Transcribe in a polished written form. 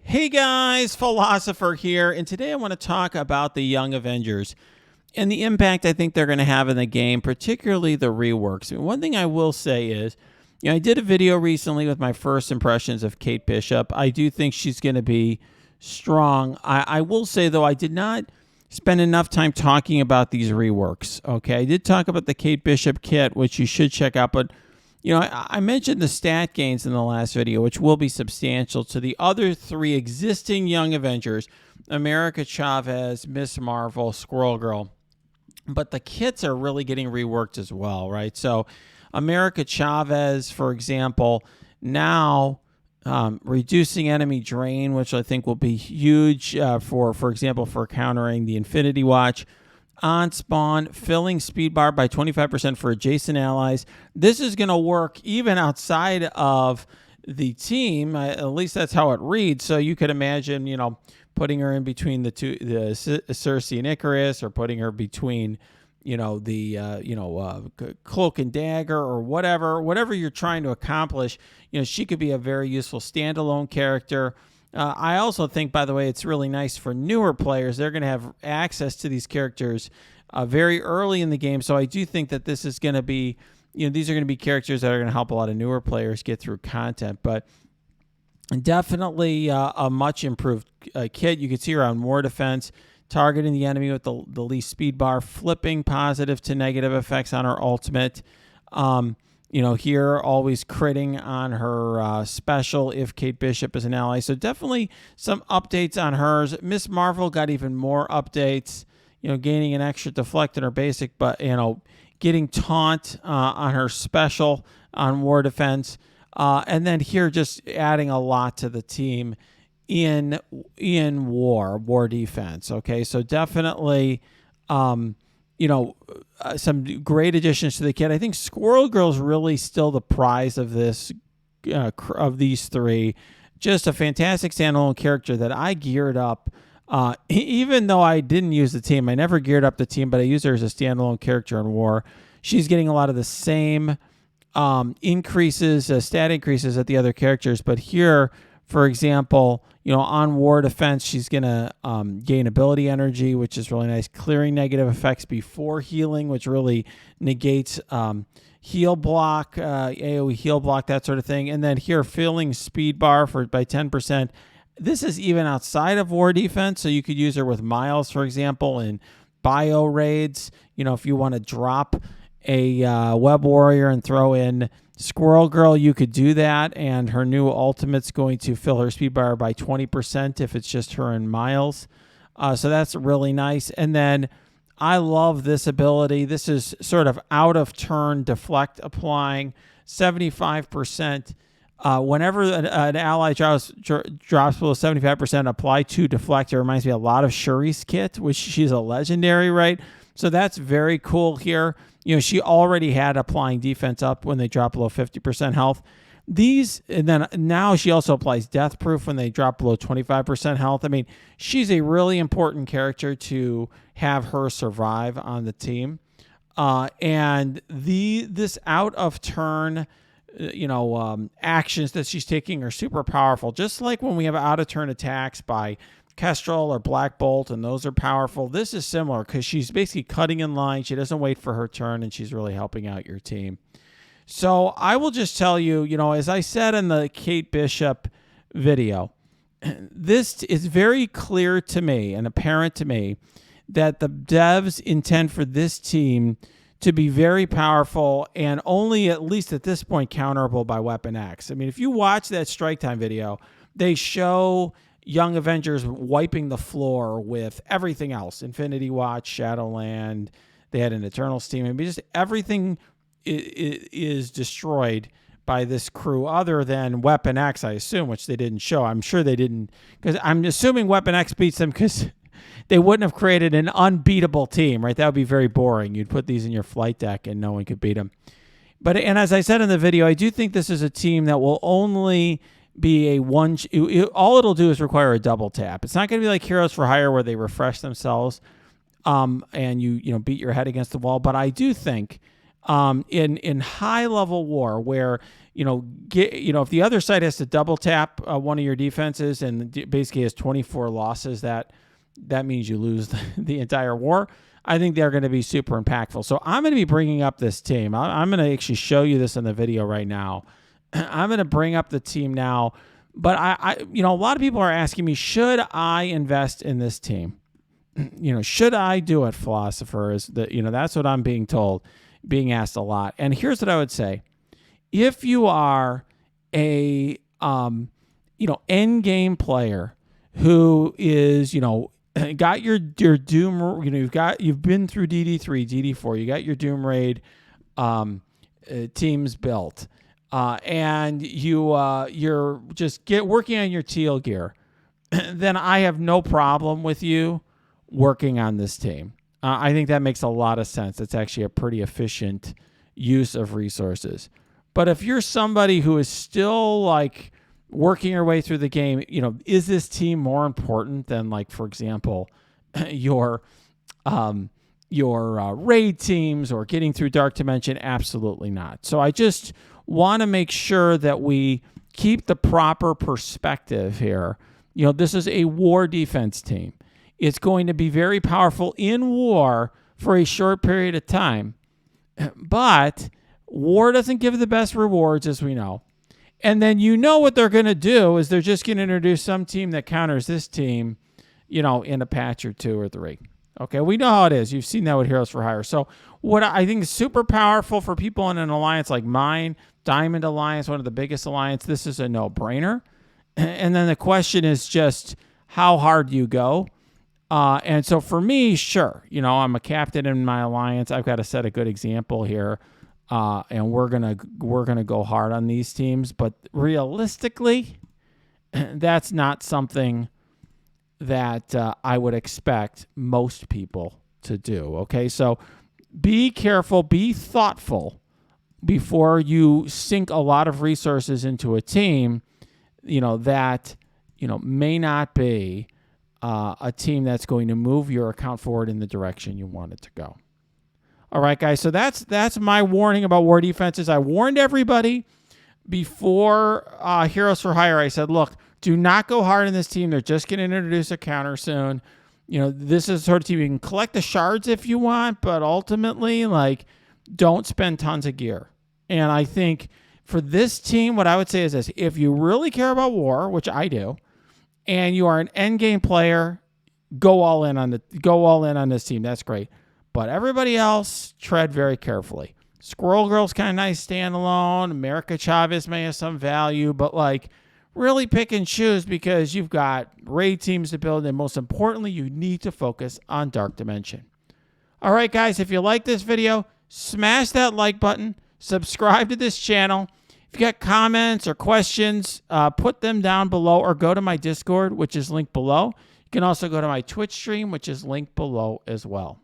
Hey guys, Philosopher here, and today I want to talk about the Young Avengers and the impact I think they're going to have in the game, particularly the reworks. And one thing I will say is, I did a video recently with my first impressions of Kate Bishop. I do think she's going to be strong. I will say, though, I did not spend enough time talking about these reworks. Okay, I did talk about the Kate Bishop kit, which you should check out, but I mentioned the stat gains in the last video, which will be substantial to the other three existing Young Avengers, America Chavez, Miss Marvel, Squirrel Girl. But the kits are really getting reworked as well, right? So America Chavez, for example, now reducing enemy drain, which I think will be huge for example, for countering the Infinity Watch. On spawn, filling speed bar by 25% for adjacent allies. This is going to work even outside of the team. At least that's how it reads. So you could imagine, putting her in between the Circe and Icarus, or putting her between, Cloak and Dagger, or whatever you're trying to accomplish. She could be a very useful standalone character. I also think, by the way, it's really nice for newer players. They're going to have access to these characters very early in the game. So I do think that this is going to be, these are going to be characters that are going to help a lot of newer players get through content. But definitely a much improved kit. You can see her on war defense, targeting the enemy with the least speed bar, flipping positive to negative effects on her ultimate. Here always critting on her special if Kate Bishop is an ally. So definitely some updates on hers. Miss Marvel got even more updates, gaining an extra deflect in her basic, but, getting taunt on her special on war defense. And then here just adding a lot to the team in war defense. Okay, so definitely, some great additions to the kit. I think Squirrel Girl's really still the prize of this, of these three. Just a fantastic standalone character that I geared up. Even though I didn't use the team, I never geared up the team, but I used her as a standalone character in war. She's getting a lot of the same increases, stat increases at the other characters, but here, for example, on war defense, she's going to gain ability energy, which is really nice. Clearing negative effects before healing, which really negates heal block, AoE heal block, that sort of thing. And then here, filling speed bar by 10%. This is even outside of war defense, so you could use her with Miles, for example, in bio raids. If you want to drop a web warrior and throw in Squirrel Girl, you could do that, and her new ultimate's going to fill her speed bar by 20% if it's just her and Miles. So that's really nice. And then I love this ability. This is sort of out of turn deflect, applying 75%. Whenever an ally drops below 75%, apply to deflect. It reminds me a lot of Shuri's kit, which she's a legendary, right? So that's very cool here. She already had applying defense up when they drop below 50% health. And then now she also applies death proof when they drop below 25% health. I mean, she's a really important character to have her survive on the team. And this out of turn, actions that she's taking are super powerful. Just like when we have out of turn attacks by Kestrel or Black Bolt, and those are powerful. This is similar because she's basically cutting in line. She doesn't wait for her turn, and she's really helping out your team. So I will just tell you, as I said in the Kate Bishop video, this is very clear to me and apparent to me that the devs intend for this team to be very powerful and only, at least at this point, counterable by Weapon X. I mean, if you watch that Strike Time video, they show Young Avengers wiping the floor with everything else. Infinity Watch, Shadowland, they had an Eternals team. I mean, just everything is destroyed by this crew other than Weapon X, I assume, which they didn't show. I'm sure they didn't, because I'm assuming Weapon X beats them because they wouldn't have created an unbeatable team, right? That would be very boring. You'd put these in your flight deck and no one could beat them. And as I said in the video, I do think this is a team that will only be a one. All it'll do is require a double tap. It's not going to be like Heroes for Hire where they refresh themselves and you beat your head against the wall. But I do think in high level war where if the other side has to double tap one of your defenses and basically has 24 losses, that means you lose the entire war. I think they're going to be super impactful. So I'm going to be bringing up this team. I'm going to actually show you this in the video right now. I'm going to bring up the team now. But a lot of people are asking me, should I invest in this team? Should I do it, philosopher? That's what I'm being told, being asked a lot. And here's what I would say. If you are a, end game player who is, got your Doom, you've been through DD3, DD4, you got your Doom Raid teams built, and you're just working on your teal gear, then I have no problem with you working on this team. I think that makes a lot of sense. It's actually a pretty efficient use of resources. But if you're somebody who is still like working your way through the game, is this team more important than, like, for example, your raid teams or getting through Dark Dimension? Absolutely not. So I just want to make sure that we keep the proper perspective here. This is a war defense team. It's going to be very powerful in war for a short period of time. But war doesn't give the best rewards, as we know. And then what they're going to do is they're just going to introduce some team that counters this team, in a patch or 2 or 3. Okay, we know how it is. You've seen that with Heroes for Hire. So what I think is super powerful for people in an alliance like mine, Diamond Alliance, one of the biggest alliance, this is a no-brainer. And then the question is just how hard you go. And so for me, sure, I'm a captain in my alliance. I've got to set a good example here. And we're gonna go hard on these teams, but realistically, that's not something that I would expect most people to do. Okay, so be careful, be thoughtful before you sink a lot of resources into a team, that may not be a team that's going to move your account forward in the direction you want it to go. All right, guys, so that's my warning about war defenses. I warned everybody before Heroes for Hire. I said, look, do not go hard in this team. They're just going to introduce a counter soon. This is the sort of team you can collect the shards if you want, but ultimately, don't spend tons of gear. And I think for this team, what I would say is this. If you really care about war, which I do, and you are an endgame player, go all in on this team. That's great. But everybody else, tread very carefully. Squirrel Girl's kind of nice standalone. America Chavez may have some value, but really pick and choose because you've got raid teams to build, and most importantly, you need to focus on Dark Dimension. All right, guys, if you like this video, smash that like button. Subscribe to this channel. If you got comments or questions, put them down below or go to my Discord, which is linked below. You can also go to my Twitch stream, which is linked below as well.